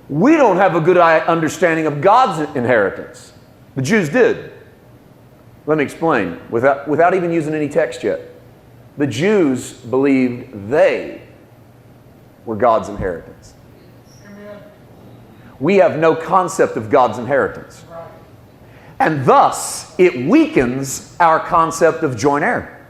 we don't have a good understanding of God's inheritance. The Jews did. Let me explain, without even using any text yet. The Jews believed they were God's inheritance. Amen. We have no concept of God's inheritance. Right. And thus, it weakens our concept of joint heir.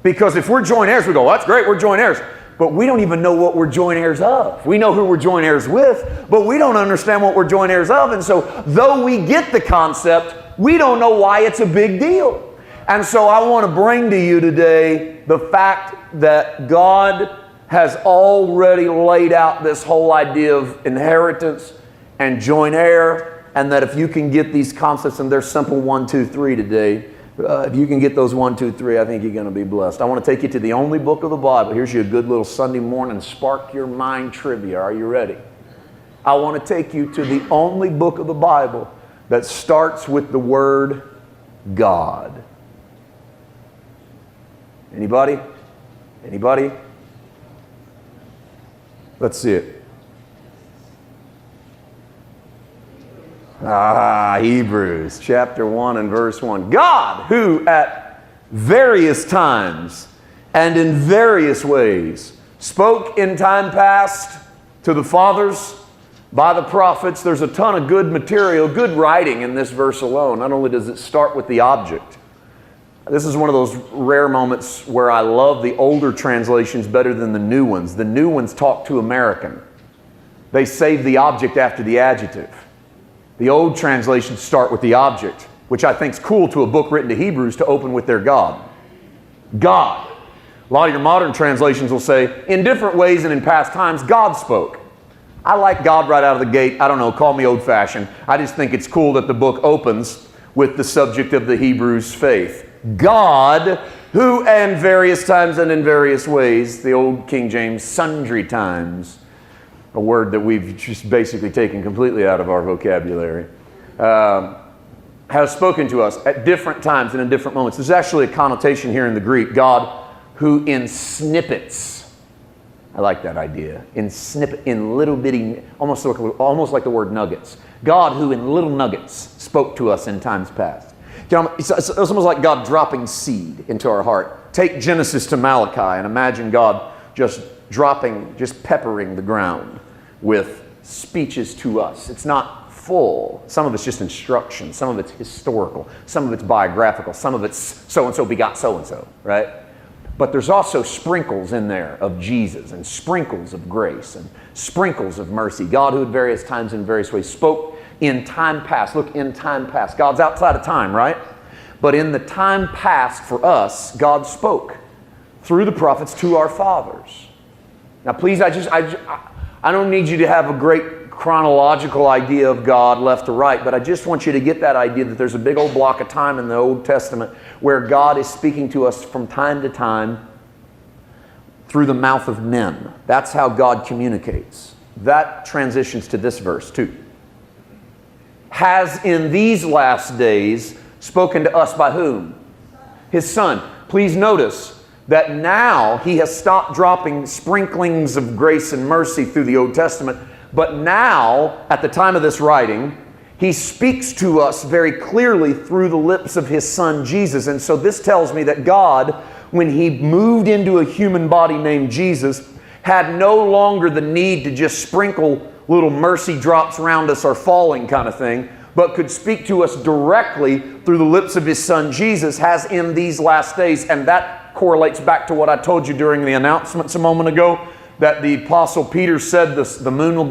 Because if we're joint heirs, we go, well, that's great, we're joint heirs. But we don't even know what we're joint heirs of. We know who we're joint heirs with, but we don't understand what we're joint heirs of. And so, though we get the concept, we don't know why it's a big deal. And so I want to bring to you today the fact that God has already laid out this whole idea of inheritance and joint heir, and that if you can get these concepts, and they're simple 1, 2, 3 today, if you can get those 1, 2, 3, I think you're going to be blessed. I want to take you to the only book of the Bible. Here's you a good little Sunday morning spark your mind trivia. Are you ready? I want to take you to the only book of the Bible that starts with the word God. Anybody? Anybody? Let's see it. Hebrews chapter 1 and verse 1. God, who at various times and in various ways spoke in time past to the fathers by the prophets. There's a ton of good material, good writing in this verse alone. Not only does it start with the object. This is one of those rare moments where I love the older translations better than the new ones. The new ones talk too American. They save the object after the adjective. The old translations start with the object, which I think is cool to a book written to Hebrews to open with their God. God. A lot of your modern translations will say, in different ways and in past times, God spoke. I like God right out of the gate. I don't know, call me old-fashioned. I just think it's cool that the book opens with the subject of the Hebrews' faith. God, who in various times and in various ways, the old King James, sundry times, a word that we've just basically taken completely out of our vocabulary, has spoken to us at different times and in different moments. There's actually a connotation here in the Greek, God, who in snippets, I like that idea, in little bitty, almost like the word nuggets. God, who in little nuggets spoke to us in times past. It's almost like God dropping seed into our heart. Take Genesis to Malachi and imagine God just peppering the ground with speeches to us. It's not full. Some of it's just instruction. Some of it's historical. Some of it's biographical. Some of it's so-and-so begot so-and-so, right? But there's also sprinkles in there of Jesus and sprinkles of grace and sprinkles of mercy. God, who at various times in various ways spoke in time past. Look, in time past. God's outside of time, right? But in the time past for us, God spoke through the prophets to our fathers. Now, please, I don't need you to have a great chronological idea of God left to right, but I just want you to get that idea that there's a big old block of time in the Old Testament where God is speaking to us from time to time through the mouth of men. That's how God communicates. That transitions to this verse too. Has in these last days spoken to us by whom? His Son. Please notice that now He has stopped dropping sprinklings of grace and mercy through the Old Testament, but now, at the time of this writing, He speaks to us very clearly through the lips of His Son Jesus. And so this tells me that God, when He moved into a human body named Jesus, had no longer the need to just sprinkle little mercy drops around us or falling kind of thing, but could speak to us directly through the lips of His Son Jesus, has in these last days. And that correlates back to what I told you during the announcements a moment ago, that the Apostle Peter said the moon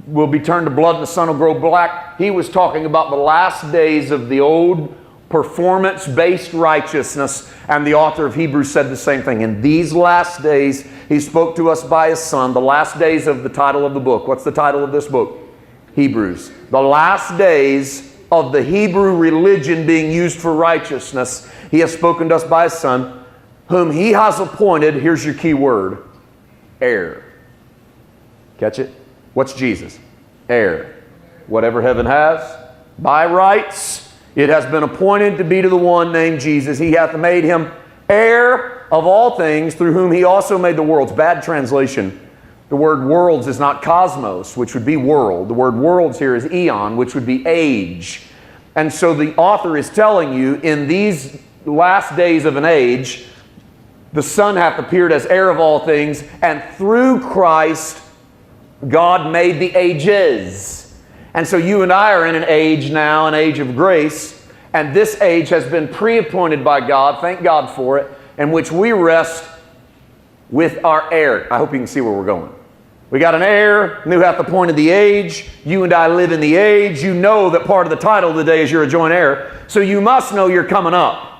will be turned to blood and the sun will grow black. He was talking about the last days of the old performance-based righteousness, and the author of Hebrews said the same thing. In these last days, He spoke to us by His Son. The last days of the title of the book. What's the title of this book? Hebrews. The last days of the Hebrew religion being used for righteousness. He has spoken to us by His Son, whom He has appointed, here's your key word, heir. Catch it? What's Jesus? Heir. Whatever heaven has, by rights, it has been appointed to be to the one named Jesus. He hath made Him heir of all things, through whom He also made the worlds. Bad translation. The word worlds is not cosmos, which would be world. The word worlds here is eon, which would be age. And so the author is telling you, in these last days of an age, the Son hath appeared as heir of all things, and through Christ God made the ages. And so you and I are in an age now, an age of grace, and this age has been pre-appointed by God, thank God for it, in which we rest with our heir. I hope you can see where we're going. We got an heir, who hath appointed the age. You and I live in the age. You know that part of the title today is you're a joint heir. So you must know you're coming up.